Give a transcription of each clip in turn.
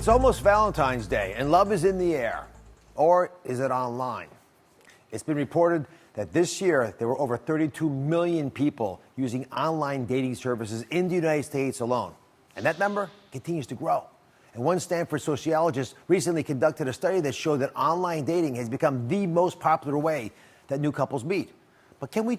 It's almost Valentine's Day, and love is in the air. Or is it online? It's been reported that this year there were over 32 million people using online dating services in the United States alone. And that number continues to grow. And one Stanford sociologist recently conducted a study that showed that online dating has become the most popular way that new couples meet. But can we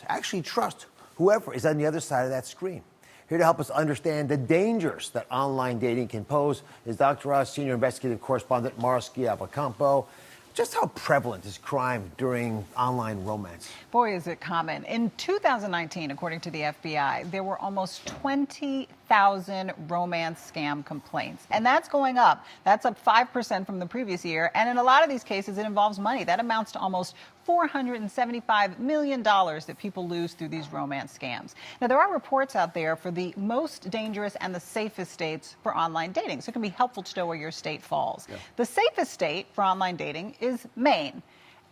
actually trust whoever is on the other side of that screen? Here to help us understand the dangers that online dating can pose is Dr. Oz Senior Investigative Correspondent Mara Schiavocampo. Just how prevalent is crime during online romance? Boy, is it common. In 2019, according to the FBI, there were almost 20,000 romance scam complaints. And that's going up. That's up 5% from the previous year. And in a lot of these cases, it involves money. That amounts to almost $475 million that people lose through these romance scams. Now, there are reports out there for the most dangerous and the safest states for online dating, so it can be helpful to know where your state falls. Yeah. The safest state for online dating is Maine.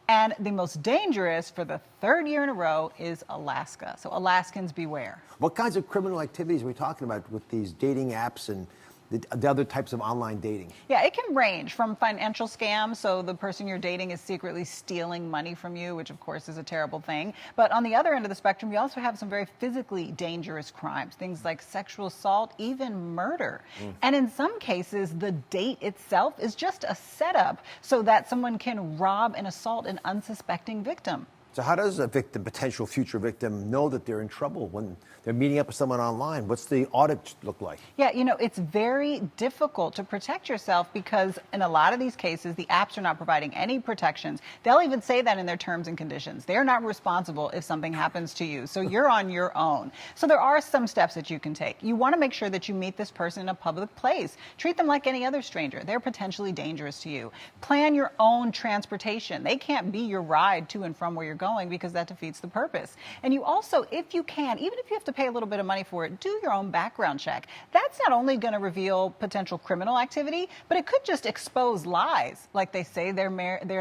And the most dangerous for the third year in a row is Alaska. So Alaskans beware. What kinds of criminal activities are we talking about with these dating apps and the other types of online dating? Yeah, it can range from financial scams, so the person you're dating is secretly stealing money from you, which of course is a terrible thing. But on the other end of the spectrum, you also have some very physically dangerous crimes, things like sexual assault, even murder. And in some cases, the date itself is just a setup so that someone can rob and assault an unsuspecting victim. So how does a potential future victim know that they're in trouble when they're meeting up with someone online? What's the audit look like? Yeah, it's very difficult to protect yourself because in a lot of these cases, the apps are not providing any protections. They'll even say that in their terms and conditions. They're not responsible if something happens to you. So you're on your own. So there are some steps that you can take. You want to make sure that you meet this person in a public place. Treat them like any other stranger. They're potentially dangerous to you. Plan your own transportation. They can't be your ride to and from where you're going because that defeats the purpose. And you also, if you can, even if you have to pay a little bit of money for it, do your own background check. That's not only going to reveal potential criminal activity, but it could just expose lies. Like they say they're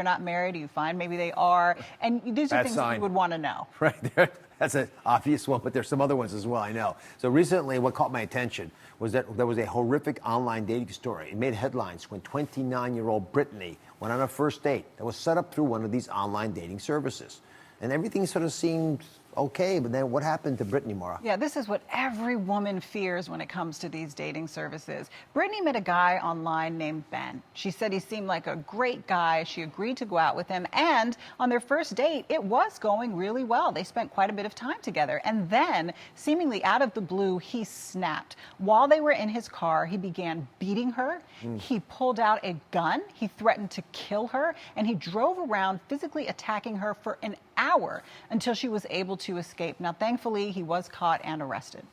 not married, you find maybe they are. And these are things that you would want to know. Right there. That's an obvious one, but there's some other ones as well, I know. So recently, what caught my attention was that there was a horrific online dating story. It made headlines when 29-year-old Brittany went on a first date that was set up through one of these online dating services. And everything sort of seemed okay, but then what happened to Brittany, Mara? Yeah, this is what every woman fears when it comes to these dating services. Brittany met a guy online named Ben. She said he seemed like a great guy. She agreed to go out with him. And on their first date, it was going really well. They spent quite a bit of time together. And then, seemingly out of the blue, he snapped. While they were in his car, he began beating her. He pulled out a gun. He threatened to kill her. And he drove around physically attacking her for an hour until she was able to escape. Now, thankfully, he was caught and arrested.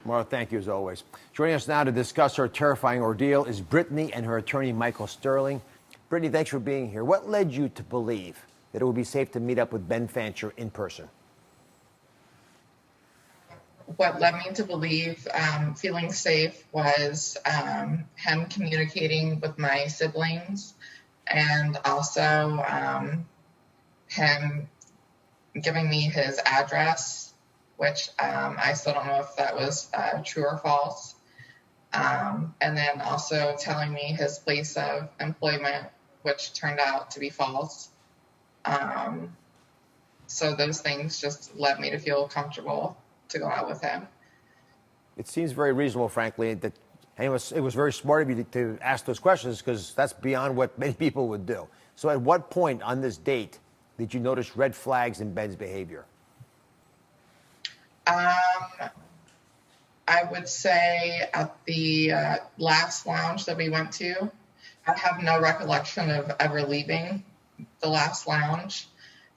Mara, thank you as always. Joining us now to discuss her terrifying ordeal is Brittany and her attorney, Michael Sterling. Brittany, thanks for being here. What led you to believe that it would be safe to meet up with Ben Fancher in person? What led me to believe feeling safe was him communicating with my siblings and also him giving me his address, which I still don't know if that was true or false. And then also telling me his place of employment, which turned out to be false. So those things just led me to feel comfortable to go out with him. It seems very reasonable, frankly, that it was very smart of you to ask those questions because that's beyond what many people would do. So at what point on this date did you notice red flags in Ben's behavior? I would say at the last lounge that we went to, I have no recollection of ever leaving the last lounge.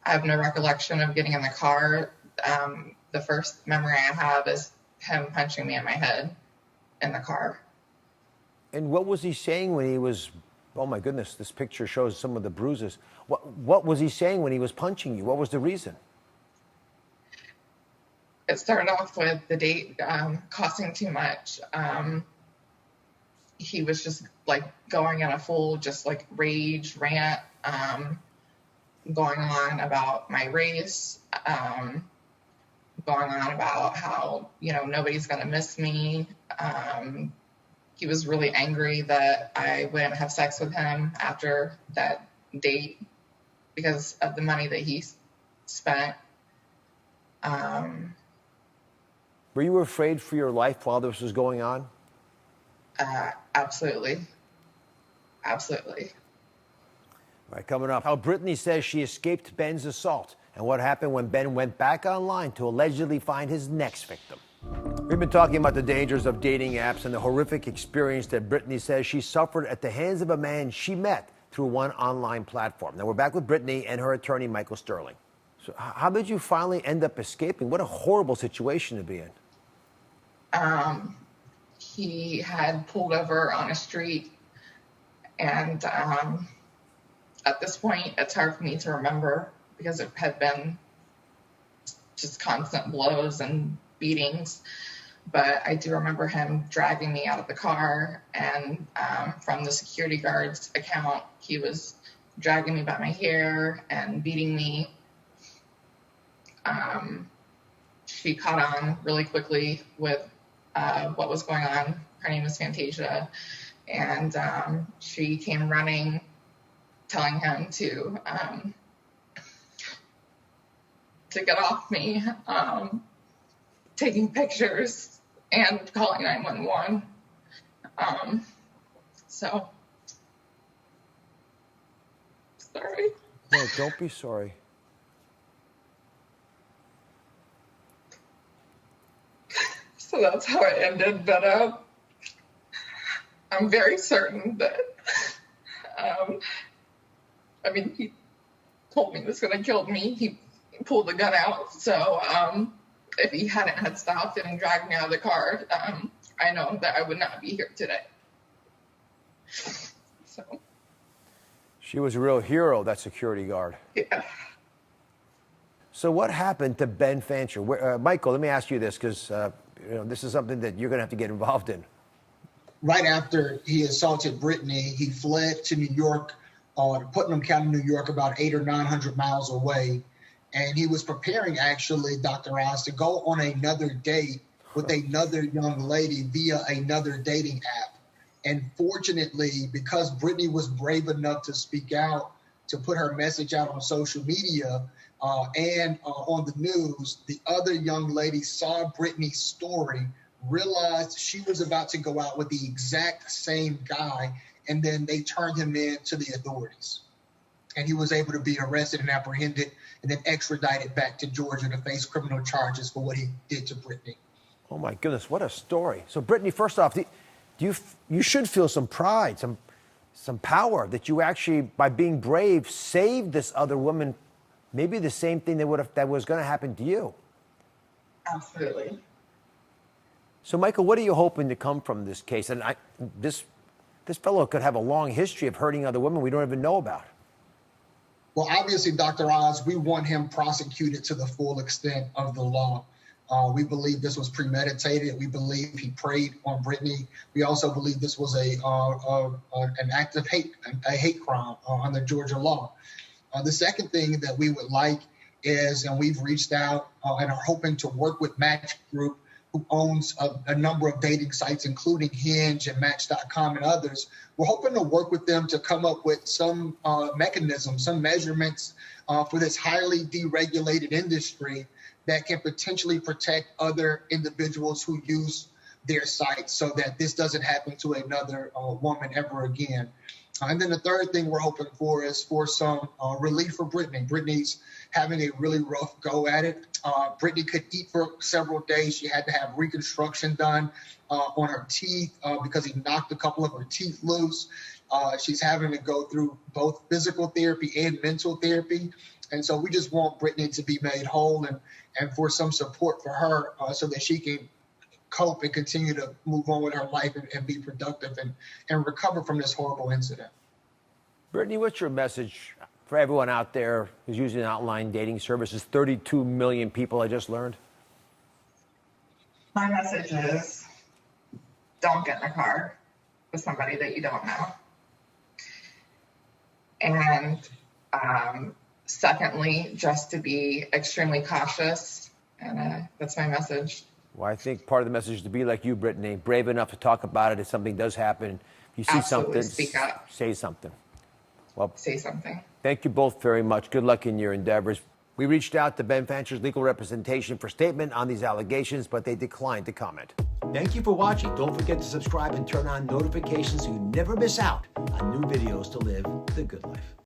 I have no recollection of getting in the car. The first memory I have is him punching me in my head in the car. And what was he saying when he was, oh my goodness, this picture shows some of the bruises. What was he saying when he was punching you? What was the reason? It started off with the date costing too much. He was just like going in a full just like rage rant, going on about my race, going on about how, nobody's going to miss me, he was really angry that I wouldn't have sex with him after that date because of the money that he spent. Were you afraid for your life while this was going on? Absolutely. Absolutely. All right, coming up, how Brittany says she escaped Ben's assault and what happened when Ben went back online to allegedly find his next victim. We've been talking about the dangers of dating apps and the horrific experience that Brittany says she suffered at the hands of a man she met through one online platform. Now we're back with Brittany and her attorney, Michael Sterling. So how did you finally end up escaping? What a horrible situation to be in. He had pulled over on a street, and at this point, it's hard for me to remember because it had been just constant blows and beatings. But I do remember him dragging me out of the car, and from the security guard's account, he was dragging me by my hair and beating me. She caught on really quickly with what was going on. Her name is Fantasia, and she came running, telling him to get off me, taking pictures and calling 911. So, sorry. No, don't be sorry. So that's how it ended, but I'm very certain that, he told me he was going to kill me. He pulled the gun out, so if he hadn't had stopped and dragged me out of the car, I know that I would not be here today. So. She was a real hero, that security guard. Yeah. So what happened to Ben Fancher? Michael, let me ask you this, because this is something that you're going to have to get involved in. Right after he assaulted Brittany, he fled to New York, Putnam County, New York, about 800 or 900 miles away. And he was preparing, actually, Dr. Oz, to go on another date with another young lady via another dating app. And fortunately, because Brittany was brave enough to speak out, to put her message out on social media and on the news, the other young lady saw Brittany's story, realized she was about to go out with the exact same guy, and then they turned him in to the authorities. And he was able to be arrested and apprehended and then extradited back to Georgia to face criminal charges for what he did to Brittany. Oh, my goodness, what a story. So, Brittany, first off, you should feel some pride, some power that you actually, by being brave, saved this other woman, maybe the same thing that was going to happen to you. Absolutely. So, Michael, what are you hoping to come from this case? And this fellow could have a long history of hurting other women we don't even know about. Well, obviously, Dr. Oz, we want him prosecuted to the full extent of the law. We believe this was premeditated. We believe he preyed on Brittany. We also believe this was an act of hate, a hate crime under Georgia law. The second thing that we would like is, and we've reached out and are hoping to work with Match Group, who owns a number of dating sites, including Hinge and Match.com and others. We're hoping to work with them to come up with some mechanisms, some measurements for this highly deregulated industry that can potentially protect other individuals who use their sites so that this doesn't happen to another woman ever again. And then the third thing we're hoping for is for some relief for Brittany. Brittany's having a really rough go at it. Brittany could eat for several days. She had to have reconstruction done on her teeth because he knocked a couple of her teeth loose. She's having to go through both physical therapy and mental therapy. And so we just want Brittany to be made whole and for some support for her so that she can cope and continue to move on with her life and be productive and recover from this horrible incident. Brittany, what's your message for everyone out there who's using online dating services? 32 million people, I just learned. My message is don't get in a car with somebody that you don't know. And secondly, just to be extremely cautious. And that's my message. Well, I think part of the message is to be like you, Brittany, brave enough to talk about it if something does happen. If you see Absolutely. something, Speak up. say something. Well, Say something. thank you both very much. Good luck in your endeavors. We reached out to Ben Fancher's legal representation for statement on these allegations, but they declined to comment. Thank you for watching. Don't forget to subscribe and turn on notifications so you never miss out on new videos to live the good life.